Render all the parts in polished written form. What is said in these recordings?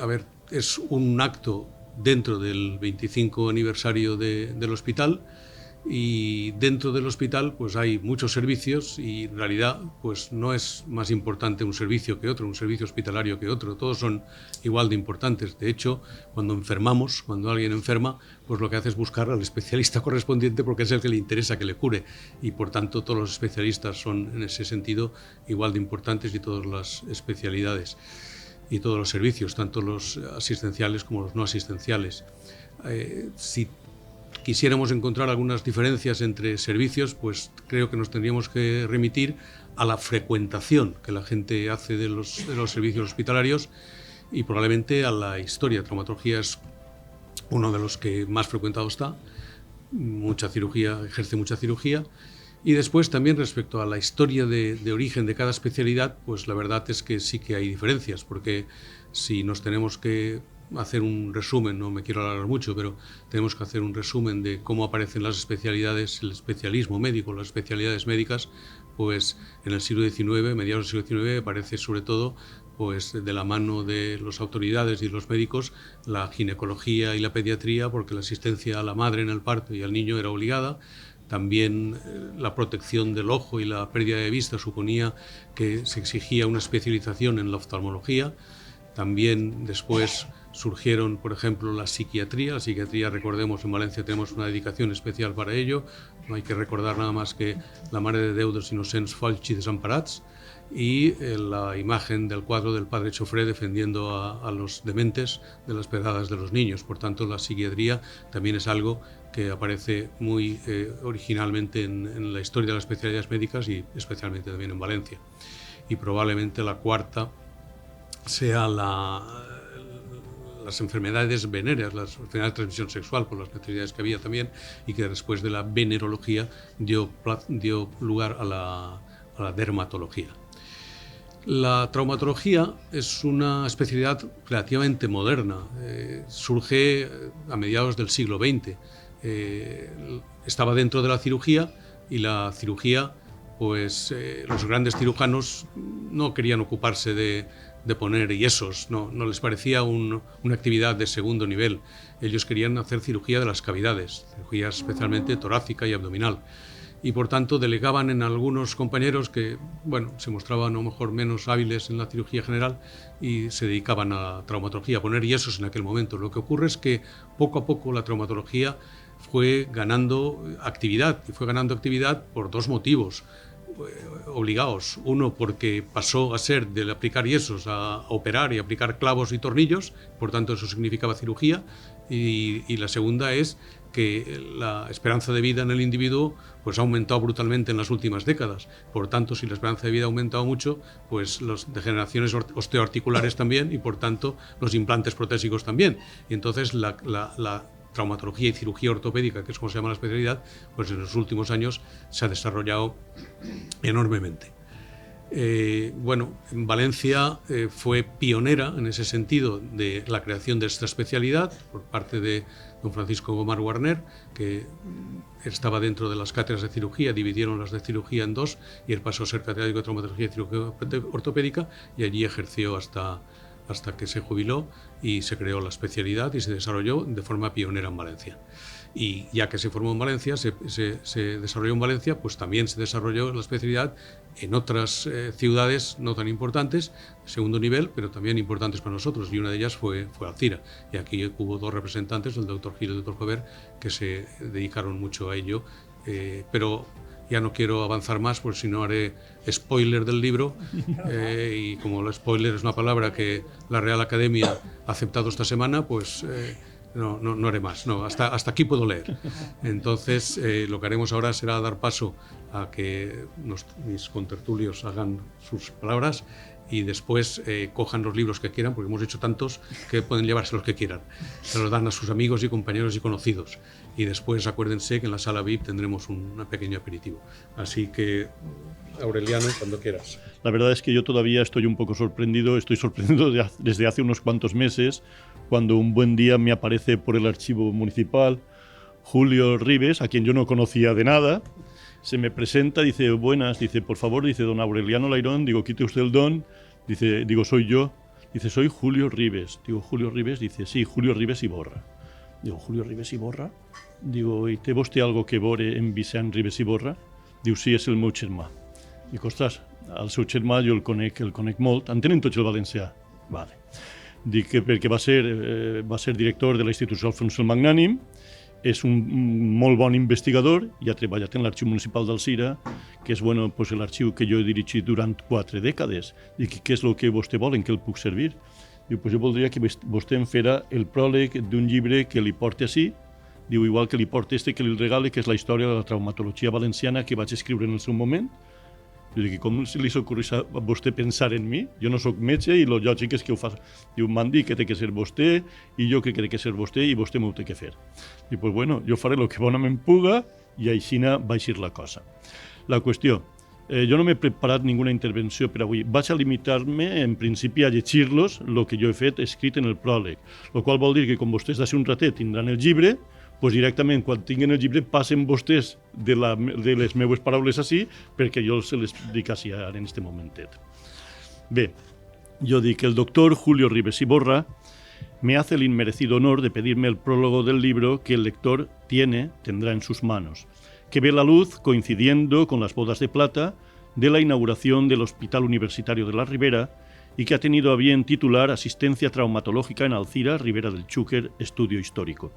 A ver, es un acto dentro del 25 aniversario del hospital, y dentro del hospital pues hay muchos servicios, y en realidad pues no es más importante un servicio que otro, un servicio hospitalario que otro, todos son igual de importantes. De hecho, cuando enfermamos, cuando alguien enferma, pues lo que hace es buscar al especialista correspondiente, porque es el que le interesa que le cure, y por tanto todos los especialistas son en ese sentido igual de importantes, y todas las especialidades y todos los servicios, tanto los asistenciales como los no asistenciales. Si quisiéramos encontrar algunas diferencias entre servicios, pues creo que nos tendríamos que remitir a la frecuentación que la gente hace de los servicios hospitalarios, y probablemente a la historia. Traumatología es uno de los que más frecuentado está, mucha cirugía, ejerce mucha cirugía. Y después también respecto a la historia de origen de cada especialidad, pues la verdad es que sí que hay diferencias, porque si nos tenemos que hacer un resumen, no me quiero alargar mucho, pero tenemos que hacer un resumen de cómo aparecen las especialidades, el especialismo médico, las especialidades médicas, pues en el siglo XIX, mediados del siglo XIX, aparece sobre todo pues de la mano de las autoridades y los médicos la ginecología y la pediatría, porque la asistencia a la madre en el parto y al niño era obligada. También la protección del ojo y la pérdida de vista suponía que se exigía una especialización en la oftalmología. También después surgieron, por ejemplo, la psiquiatría. La psiquiatría, recordemos, en Valencia tenemos una dedicación especial para ello. No hay que recordar nada más que la Mare de Déu dels Innocents Folls i Desemparats, y la imagen del cuadro del padre Chofré defendiendo a los dementes de las pedradas de los niños. Por tanto, la psiquiatría también es algo que aparece muy originalmente en la historia de las especialidades médicas, y especialmente también en Valencia. Y probablemente la cuarta sea las enfermedades venéreas, las enfermedades de transmisión sexual, por las necesidades que había también, y que después de la venerología dio lugar a la dermatología. La traumatología es una especialidad relativamente moderna, surge a mediados del siglo XX. Estaba dentro de la cirugía, y la cirugía, pues los grandes cirujanos no querían ocuparse de poner yesos, no les parecía una actividad de segundo nivel. Ellos querían hacer cirugía de las cavidades, cirugía especialmente torácica y abdominal. Y por tanto delegaban en algunos compañeros que, bueno, se mostraban a lo mejor menos hábiles en la cirugía general, y se dedicaban a la traumatología, a poner yesos en aquel momento. Lo que ocurre es que poco a poco la traumatología fue ganando actividad, y fue ganando actividad por dos motivos obligados. Uno, porque pasó a ser de aplicar yesos a operar y aplicar clavos y tornillos, por tanto eso significaba cirugía, y la segunda es que la esperanza de vida en el individuo pues ha aumentado brutalmente en las últimas décadas. Por tanto, si la esperanza de vida ha aumentado mucho, pues las degeneraciones osteoarticulares también, y por tanto los implantes protésicos también. Y entonces la traumatología y cirugía ortopédica, que es como se llama la especialidad, pues en los últimos años se ha desarrollado enormemente. Bueno, en Valencia fue pionera en ese sentido de la creación de esta especialidad por parte de don Francisco Gomar Guarner, que estaba dentro de las cátedras de cirugía. Dividieron las de cirugía en dos, y él pasó a ser catedrático de traumatología y cirugía ortopédica, y allí ejerció hasta que se jubiló, y se creó la especialidad y se desarrolló de forma pionera en Valencia. Y ya que se formó en Valencia, se desarrolló en Valencia, pues también se desarrolló la especialidad en otras ciudades no tan importantes, segundo nivel, pero también importantes para nosotros, y una de ellas fue Alcira. Y aquí hubo dos representantes, el doctor Gil y el doctor Jover, que se dedicaron mucho a ello, pero ya no quiero avanzar más, porque si no haré spoiler del libro, y como el spoiler es una palabra que la Real Academia ha aceptado esta semana, pues no haré más. No, hasta aquí puedo leer. Entonces, lo que haremos ahora será dar paso a que mis contertulios hagan sus palabras, y después cojan los libros que quieran, porque hemos hecho tantos que pueden llevarse los que quieran. Se los dan a sus amigos y compañeros y conocidos. Y después acuérdense que en la sala VIP tendremos un pequeño aperitivo. Así que, Aureliano, cuando quieras. La verdad es que yo todavía estoy un poco sorprendido, estoy sorprendido desde hace unos cuantos meses, cuando un buen día me aparece por el archivo municipal Julio Ribes, a quien yo no conocía de nada. Se me presenta, dice, buenas, dice, por favor, dice, don Aureliano Lairón, digo, quite usted el don, dice, digo, soy yo, dice, soy Julio Ribes, digo, Julio Ribes, dice, sí, Julio Ribes Iborra. Digo, Julio Ribes Iborra? Digo, i té vostè algo que veure en Vicent Ribes Iborra? Diu, sí, és el meu germà. Dic, ostres, el seu germà jo el conec molt, en tenen tots el valencià? Vale. Dic que perquè va ser director de la institució Alfons el Magnànim, és un molt bon investigador i ha treballat en l'Arxiu Municipal d'Alzira, que és l'arxiu que jo he dirigit durant 4 dècades. Dic, què és el que vostè vol, en què el puc servir? Diu, jo voldria que vostè em fera el pròleg d'un llibre que li porti ací. Diu, igual que li porta que li regale, que és la història de la traumatologia valenciana que vaig escriure en el seu moment. Jo dic, com li s'ocorreix a vostè pensar en mi? Jo no sóc metge i el lògic és que ho fa. Diu, m'han dit que té que ser vostè i jo crec que té que ser vostè i vostè m'ho té que fer. Diu, pues bueno, jo faré el que bonament puga i així va eixir la cosa. La qüestió, jo no m'he preparat ninguna intervenció per avui. Vaig a limitar-me, en principi, a llegir-los el que jo he fet escrit en el pròleg, el qual vol dir que, com vostès d'ací un ratet tindran el llibre, pues directament, quan tinguin el llibre, passen vostès de les meues paraules així, perquè jo se les dic així ara en aquest momentet. Bé, yo dic que el doctor Julio Ribes Iborra me hace el inmerecido honor de pedirme el prólogo del libro que el lector tendrá en sus manos, que ve la luz coincidiendo con las bodas de plata de la inauguración del Hospital Universitario de la Ribera y que ha tenido a bien titular Asistencia Traumatológica en Alzira, Ribera del Xúquer, Estudio Histórico.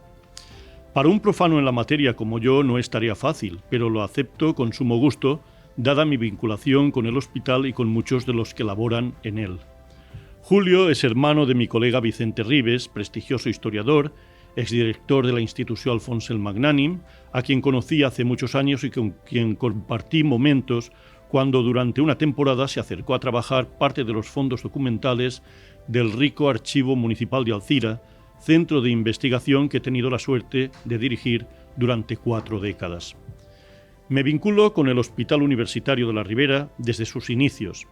Para un profano en la materia como yo no es tarea fácil, pero lo acepto con sumo gusto, dada mi vinculación con el hospital y con muchos de los que laboran en él. Julio es hermano de mi colega Vicente Ribes, prestigioso historiador, exdirector de la institución Alfons el Magnànim, a quien conocí hace muchos años y con quien compartí momentos cuando durante una temporada se acercó a trabajar parte de los fondos documentales del rico Archivo Municipal de Alzira, centro de investigación que he tenido la suerte de dirigir durante 4 décadas. Me vinculo con el Hospital Universitario de la Ribera desde sus inicios.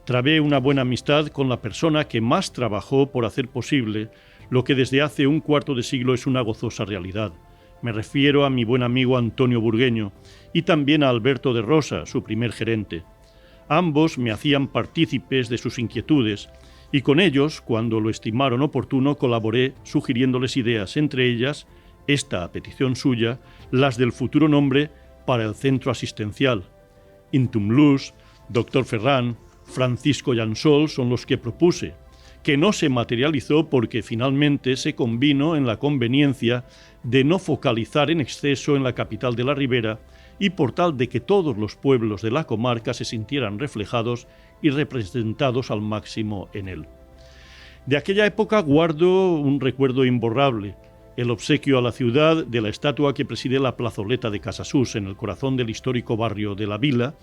Trabé una buena amistad con la persona que más trabajó por hacer posible lo que desde hace un cuarto de siglo es una gozosa realidad. Me refiero a mi buen amigo Antonio Burgueño y también a Alberto de Rosa, su primer gerente. Ambos me hacían partícipes de sus inquietudes y con ellos, cuando lo estimaron oportuno, colaboré sugiriéndoles ideas, entre ellas, esta a petición suya, las del futuro nombre para el centro asistencial. Intumlus, Dr. Ferran, Francisco Llansol son los que propuse, que no se materializó porque finalmente se convino en la conveniencia de no focalizar en exceso en la capital de la Ribera y por tal de que todos los pueblos de la comarca se sintieran reflejados y representados al máximo en él. De aquella época guardo un recuerdo imborrable, el obsequio a la ciudad de la estatua que preside la plazoleta de Casasus en el corazón del histórico barrio de la Vila,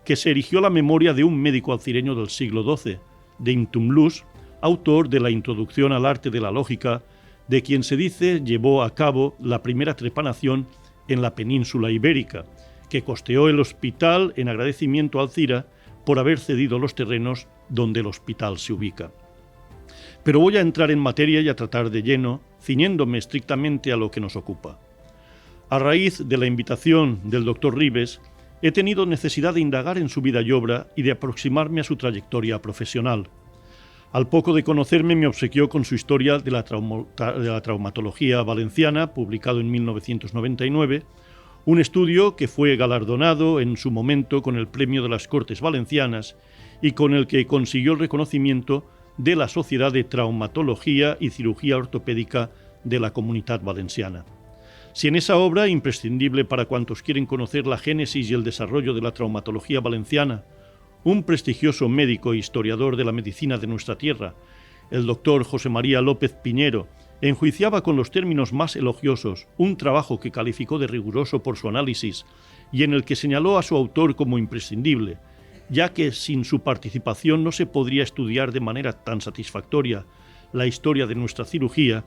que se erigió a la memoria de un médico alcireño del siglo XII, de Intumlus, autor de la Introducción al arte de la lógica, de quien se dice llevó a cabo la primera trepanación en la península ibérica, que costeó el hospital en agradecimiento a Alzira por haber cedido los terrenos donde el hospital se ubica. Pero voy a entrar en materia y a tratar de lleno, ciñéndome estrictamente a lo que nos ocupa. A raíz de la invitación del doctor Ribes, he tenido necesidad de indagar en su vida y obra y de aproximarme a su trayectoria profesional. Al poco de conocerme me obsequió con su historia de la traumatología valenciana, publicado en 1999, un estudio que fue galardonado en su momento con el Premio de las Cortes Valencianas y con el que consiguió el reconocimiento de la Sociedad de Traumatología y Cirugía Ortopédica de la Comunitat Valenciana. Si en esa obra, imprescindible para cuantos quieren conocer la génesis y el desarrollo de la traumatología valenciana, un prestigioso médico e historiador de la medicina de nuestra tierra, el doctor José María López Piñero, enjuiciaba con los términos más elogiosos un trabajo que calificó de riguroso por su análisis y en el que señaló a su autor como imprescindible, ya que sin su participación no se podría estudiar de manera tan satisfactoria la historia de nuestra cirugía,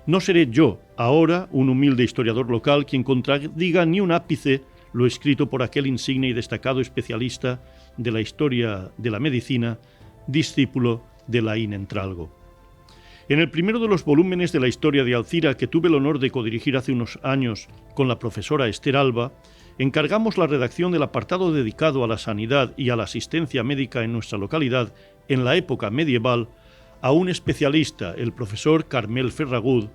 no seré yo, ahora, un humilde historiador local, quien contradiga ni un ápice lo escrito por aquel insigne y destacado especialista de la historia de la medicina, discípulo de Laín Entralgo. En el primero de los volúmenes de la historia de Alcira, que tuve el honor de codirigir hace unos años con la profesora Esther Alba, encargamos la redacción del apartado dedicado a la sanidad y a la asistencia médica en nuestra localidad en la época medieval a un especialista, el profesor Carmel Ferragut,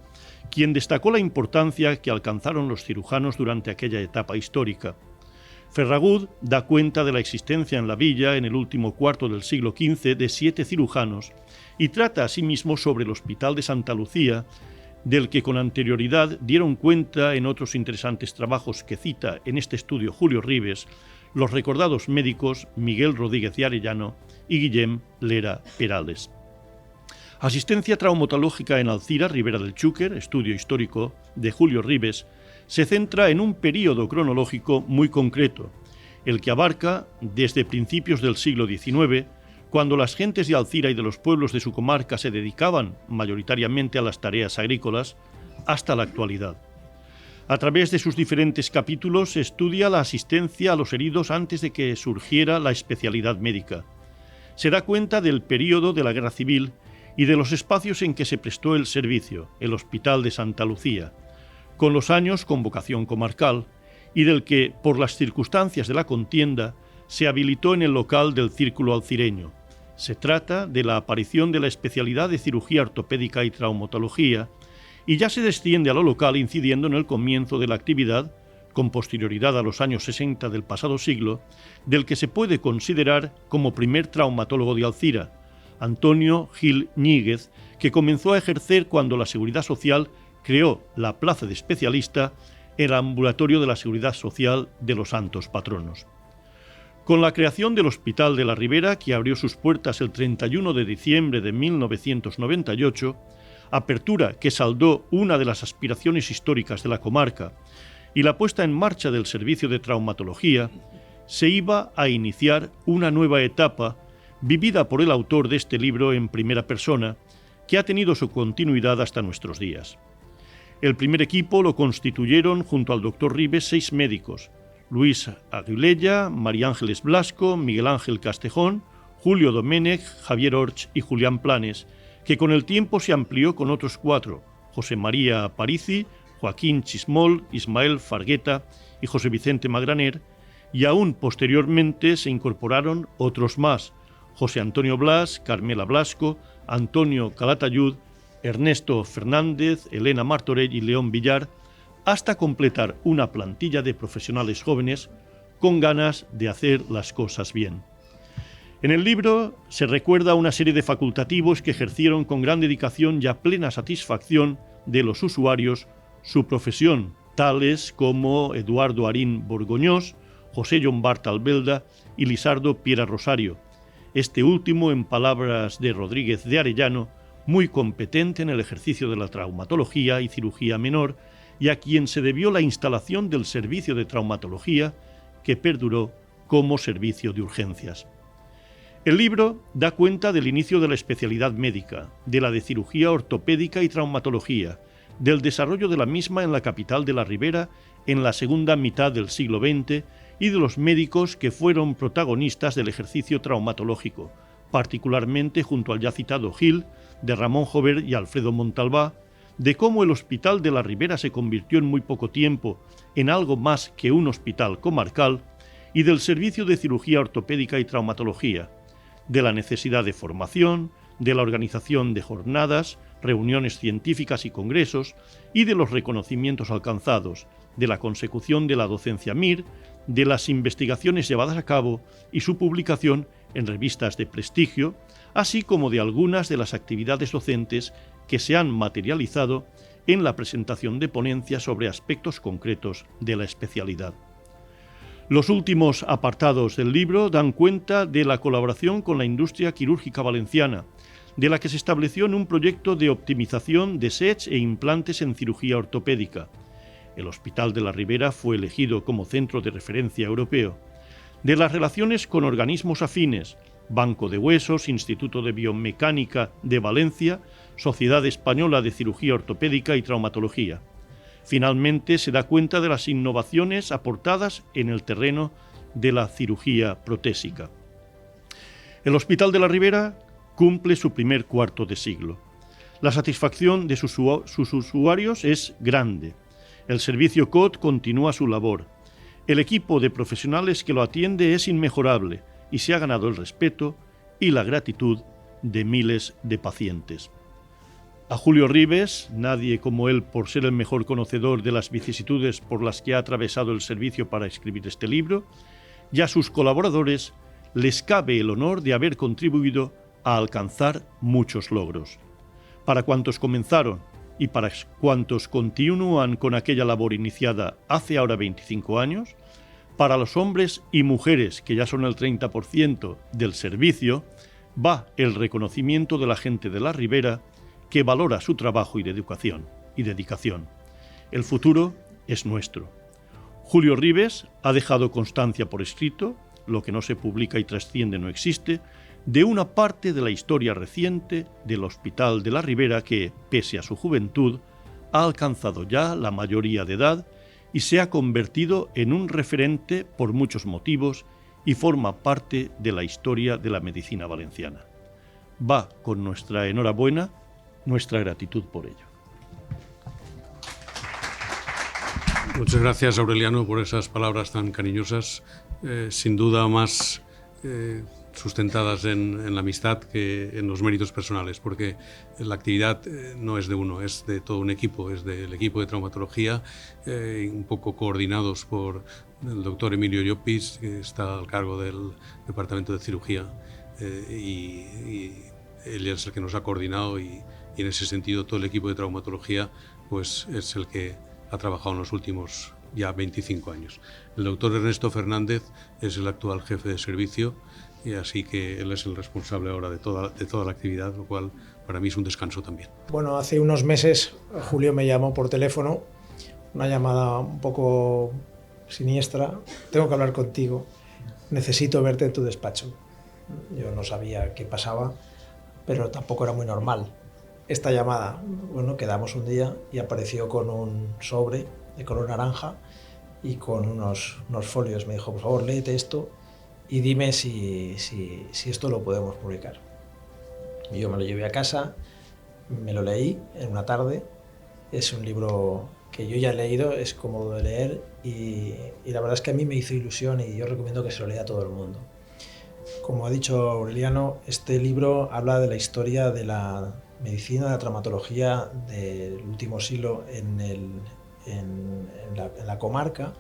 quien destacó la importancia que alcanzaron los cirujanos durante aquella etapa histórica. Ferragut da cuenta de la existencia en la villa, en el último cuarto del siglo XV, de 7 cirujanos y trata asimismo sobre el Hospital de Santa Lucía, del que con anterioridad dieron cuenta en otros interesantes trabajos que cita en este estudio Julio Ribes, los recordados médicos Miguel Rodríguez de Arellano y Guillem Lera Perales. Asistencia traumatológica en Alcira, Ribera del Xúquer, estudio histórico de Julio Ribes, se centra en un período cronológico muy concreto, el que abarca desde principios del siglo XIX, cuando las gentes de Alcira y de los pueblos de su comarca se dedicaban mayoritariamente a las tareas agrícolas, hasta la actualidad. A través de sus diferentes capítulos se estudia la asistencia a los heridos antes de que surgiera la especialidad médica. Se da cuenta del período de la Guerra Civil y de los espacios en que se prestó el servicio, el Hospital de Santa Lucía, con los años con vocación comarcal, y del que, por las circunstancias de la contienda, se habilitó en el local del Círculo Alcireño. Se trata de la aparición de la especialidad de cirugía ortopédica y traumatología, y ya se desciende a lo local incidiendo en el comienzo de la actividad, con posterioridad a los años 60 del pasado siglo, del que se puede considerar como primer traumatólogo de Alcira, Antonio Gil Ñíguez, que comenzó a ejercer cuando la Seguridad Social creó la plaza de especialista en el ambulatorio de la Seguridad Social de los Santos Patronos. Con la creación del Hospital de la Ribera, que abrió sus puertas el 31 de diciembre de 1998, apertura que saldó una de las aspiraciones históricas de la comarca, y la puesta en marcha del servicio de traumatología, se iba a iniciar una nueva etapa vivida por el autor de este libro en primera persona, que ha tenido su continuidad hasta nuestros días. El primer equipo lo constituyeron junto al doctor Ribes 6 médicos: Luis Aguilella, María Ángeles Blasco, Miguel Ángel Castejón, Julio Doménech, Javier Orch y Julián Planes, que con el tiempo se amplió con otros 4, José María Aparici, Joaquín Chismol, Ismael Fargueta y José Vicente Magraner, y aún posteriormente se incorporaron otros más: José Antonio Blas, Carmela Blasco, Antonio Calatayud, Ernesto Fernández, Elena Martorell y León Villar, hasta completar una plantilla de profesionales jóvenes con ganas de hacer las cosas bien. En el libro se recuerda una serie de facultativos que ejercieron con gran dedicación y a plena satisfacción de los usuarios su profesión, tales como Eduardo Arín Borgoñós, José Llombart Albelda y Lisardo Piera Rosario, este último, en palabras de Rodríguez de Arellano, muy competente en el ejercicio de la traumatología y cirugía menor, y a quien se debió la instalación del servicio de traumatología, que perduró como servicio de urgencias. El libro da cuenta del inicio de la especialidad médica, de la de cirugía ortopédica y traumatología, del desarrollo de la misma en la capital de la Ribera en la segunda mitad del siglo XX y de los médicos que fueron protagonistas del ejercicio traumatológico, particularmente junto al ya citado Gil, de Ramón Jover y Alfredo Montalbá, de cómo el Hospital de la Ribera se convirtió en muy poco tiempo en algo más que un hospital comarcal, y del servicio de cirugía ortopédica y traumatología, de la necesidad de formación, de la organización de jornadas, reuniones científicas y congresos, y de los reconocimientos alcanzados, de la consecución de la docencia MIR, de las investigaciones llevadas a cabo y su publicación en revistas de prestigio, así como de algunas de las actividades docentes que se han materializado en la presentación de ponencias sobre aspectos concretos de la especialidad. Los últimos apartados del libro dan cuenta de la colaboración con la industria quirúrgica valenciana, de la que se estableció en un proyecto de optimización de sets e implantes en cirugía ortopédica. El Hospital de la Ribera fue elegido como centro de referencia europeo, de las relaciones con organismos afines, Banco de Huesos, Instituto de Biomecánica de Valencia, Sociedad Española de Cirugía Ortopédica y Traumatología. Finalmente se da cuenta de las innovaciones aportadas en el terreno de la cirugía protésica. El Hospital de la Ribera cumple su primer cuarto de siglo. La satisfacción de sus usuarios es grande. El servicio COT continúa su labor. El equipo de profesionales que lo atiende es inmejorable y se ha ganado el respeto y la gratitud de miles de pacientes. A Julio Ribes, nadie como él por ser el mejor conocedor de las vicisitudes por las que ha atravesado el servicio para escribir este libro, y a sus colaboradores les cabe el honor de haber contribuido a alcanzar muchos logros. Para cuantos comenzaron y para cuantos continúan con aquella labor iniciada hace ahora 25 años, para los hombres y mujeres que ya son el 30% del servicio, va el reconocimiento de la gente de la Ribera que valora su trabajo y dedicación. El futuro es nuestro. Julio Ribes ha dejado constancia por escrito, lo que no se publica y trasciende no existe, de una parte de la historia reciente del Hospital de la Ribera que, pese a su juventud, ha alcanzado ya la mayoría de edad y se ha convertido en un referente por muchos motivos y forma parte de la historia de la medicina valenciana. Va con nuestra enhorabuena, nuestra gratitud por ello. Muchas gracias, Aureliano, por esas palabras tan cariñosas, sin duda más sustentadas en la amistad que en los méritos personales, porque la actividad no es de uno, es de todo un equipo, es del equipo de traumatología, un poco coordinados por el doctor Emilio Llopis, que está al cargo del departamento de cirugía, y él es el que nos ha coordinado y en ese sentido todo el equipo de traumatología pues es el que ha trabajado en los últimos ya 25 años. El doctor Ernesto Fernández es el actual jefe de servicio y así que él es el responsable ahora de toda la actividad, lo cual para mí es un descanso también. Bueno, hace unos meses Julio me llamó por teléfono, una llamada un poco siniestra: tengo que hablar contigo, necesito verte en tu despacho. Yo no sabía qué pasaba, pero tampoco era muy normal. Esta llamada, bueno, quedamos un día y apareció con un sobre de color naranja y con unos folios. Me dijo: por favor, léete esto y dime si esto lo podemos publicar. Y yo me lo llevé a casa, me lo leí en una tarde. Es un libro que yo ya he leído, es cómodo de leer y la verdad es que a mí me hizo ilusión y yo recomiendo que se lo lea a todo el mundo. Como ha dicho Aureliano, este libro habla de la historia de la medicina, de la traumatología del último siglo en la comarca,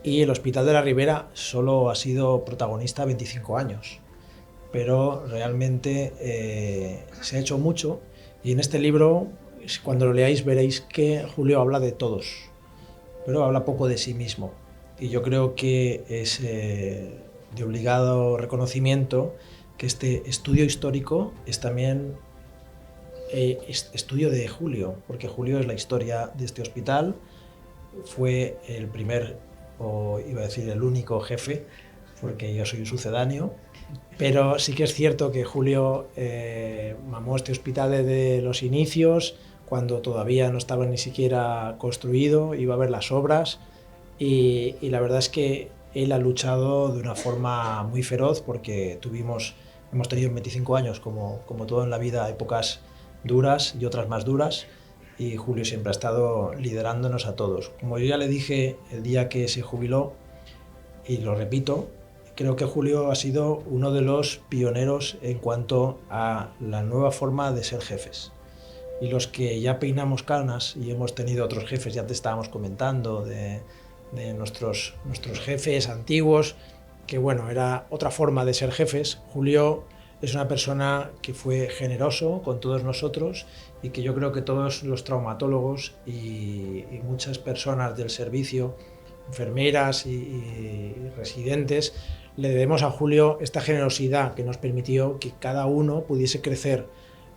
y el Hospital de la Ribera solo ha sido protagonista 25 años, pero realmente se ha hecho mucho, y en este libro, cuando lo leáis, veréis que Julio habla de todos, pero habla poco de sí mismo, y yo creo que es de obligado reconocimiento que este estudio histórico es también estudio de Julio, porque Julio es la historia de este hospital, fue el primer, o iba a decir el único jefe, porque yo soy un sucedáneo, pero sí que es cierto que Julio mamó este hospital desde los inicios, cuando todavía no estaba ni siquiera construido, iba a ver las obras, y la verdad es que él ha luchado de una forma muy feroz, porque hemos tenido en 25 años, como todo en la vida, épocas duras y otras más duras, y Julio siempre ha estado liderándonos a todos. Como yo ya le dije el día que se jubiló, y lo repito, creo que Julio ha sido uno de los pioneros en cuanto a la nueva forma de ser jefes. Y los que ya peinamos canas y hemos tenido otros jefes, ya te estábamos comentando de nuestros jefes antiguos, que bueno, era otra forma de ser jefes. Julio es una persona que fue generoso con todos nosotros y que yo creo que todos los traumatólogos y muchas personas del servicio, enfermeras y residentes, le debemos a Julio esta generosidad que nos permitió que cada uno pudiese crecer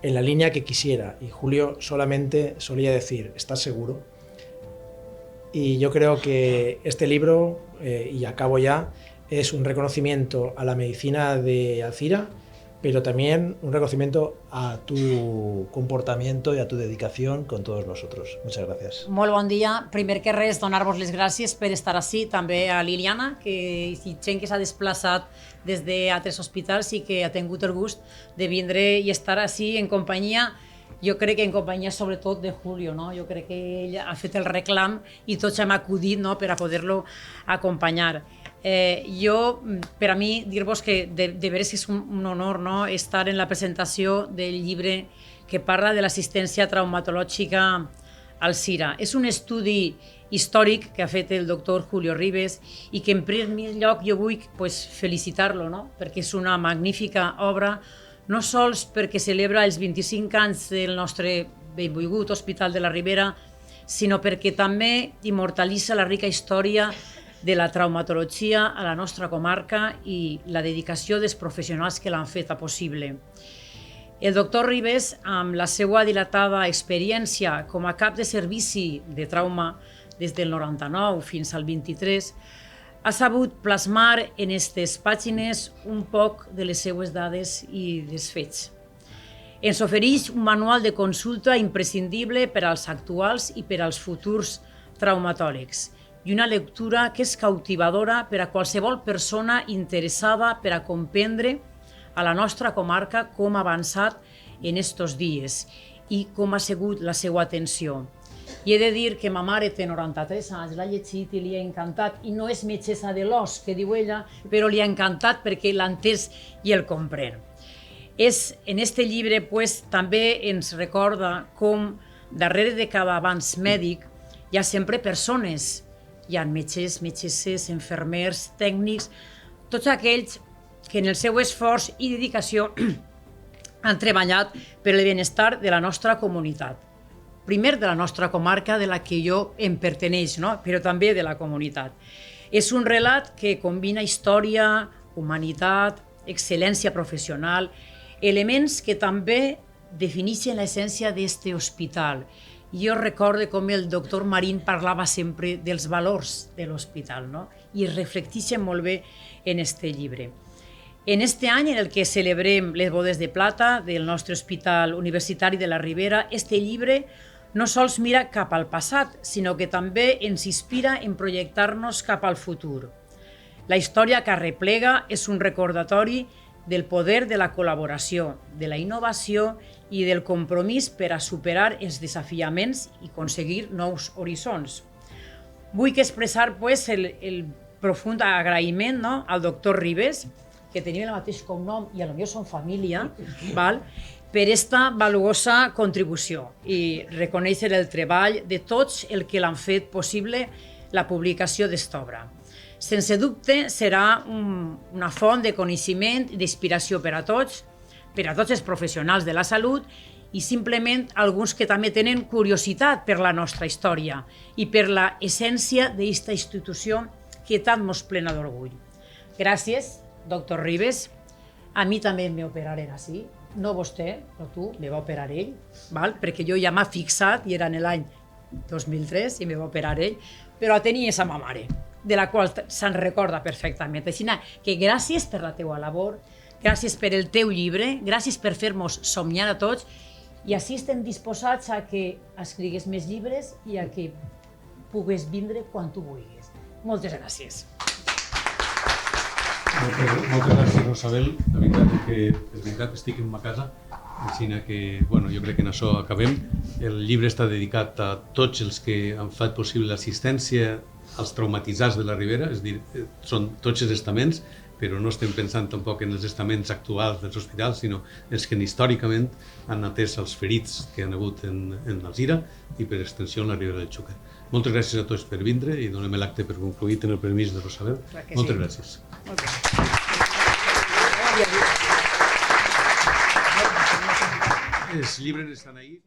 en la línea que quisiera. Y Julio solamente solía decir: ¿estás seguro? Y yo creo que este libro, y acabo ya, es un reconocimiento a la medicina de Alzira, pero también un reconocimiento a tu comportamiento y a tu dedicación con todos nosotros. Muchas gracias. Molt bon dia. Primer que res, donar-vos les gràcies per estar ací, també a Liliana, que gent que s'ha desplaçat des d'altres hospitals i que ha tingut el gust de vindre i estar ací en companyia jo crec que en companyia sobretot de Julio, no? Jo crec que ell ha fet el reclam i tots hem acudit, no?, per a poder-lo acompanyar. Per a mi, dir-vos que de veres és un honor, no?, estar en la presentació del llibre que parla de l'assistència traumatològica al CIRA. És un estudi històric que ha fet el doctor Julio Ribes i que en primer lloc jo vull felicitar-lo, no?, perquè és una magnífica obra, no sols perquè celebra els 25 anys del nostre benvolgut Hospital de la Ribera, sinó perquè també immortalitza la rica història de la traumatologia a la nostra comarca i la dedicació dels professionals que l'han feta possible. El doctor Ribes, amb la seva dilatada experiència com a cap de servici de trauma des del 99 fins al 23, ha sabut plasmar en aquestes pàgines un poc de les seues dades i dels fets. Ens ofereix un manual de consulta imprescindible per als actuals i per als futurs traumatòlegs i una lectura que és cautivadora per a qualsevol persona interessada per a comprendre a la nostra comarca com ha avançat en estos dies i com ha sigut la seva atenció. I he de dir que ma mare té 93 anys, l'ha llegit i li ha encantat, i no és metgessa de l'os, que diu ella, però li ha encantat perquè l'ha entès i el comprèn. En este llibre també ens recorda com darrere de cada avanç mèdic hi ha sempre persones. Hi ha metges, metgesses, infermers, tècnics, tots aquells que en el seu esforç i dedicació han treballat per el benestar de la nostra comunitat. Primer de la nostra comarca, de la que jo em perteneix, no?, però també de la comunitat. És un relat que combina història, humanitat, excel·lència professional, elements que també defineixen l'essència d'aquest hospital. Jo recordo com el doctor Marín parlava sempre dels valors de l'hospital, no?, i es reflecteixen molt bé en aquest llibre. En aquest any en el que celebrem les bodes de plata del nostre Hospital Universitari de la Ribera, aquest llibre no sols mira cap al passat, sinó que també ens inspira en projectar-nos cap al futur. La història que arreplega és un recordatori del poder de la col·laboració, de la innovació i del compromís per a superar els desafiaments i aconseguir nous horitzons. Vull expressar el profund agraïment al doctor Ribes, que tenim el mateix cognom i potser som família, per aquesta valuosa contribució i reconèixer el treball de tots els que l'han fet possible la publicació d'esta obra. Sense dubte serà una font de coneixement i d'inspiració per a tots els professionals de la salut i simplement alguns que també tenen curiositat per la nostra història i per l'essència d'aquesta institució que tant mos plena d'orgull. Gràcies, doctor Ribes. A mi també em va operar així. No vostè, però tu, me va operar ell, perquè jo ja m'ha fixat, i era en l'any 2003, i me va operar ell, però tenia aquesta ma mare, de la qual se'n recorda perfectament. Així que gràcies per la teua labor, gràcies per el teu llibre, gràcies per fer-nos somniar a tots, i així estem disposats a que escrigues més llibres i a que pugues vindre quan tu vulguis. Moltes gràcies. Moltes gràcies, Rosabel. La veritat estic en ma casa, així que jo crec que en això acabem. El llibre està dedicat a tots els que han fet possible l'assistència als traumatitzats de la Ribera, és a dir, són tots els estaments, però no estem pensant tampoc en els estaments actuals dels hospitals, sinó els que històricament han atès els ferits que han hagut en Alzira i per extensió en la Ribera del Xúquer. Moltes gràcies a tots per vindre i donem l'acte per concluït en el permís de Rosabel. Moltes gràcies. Els llibres estan ahí.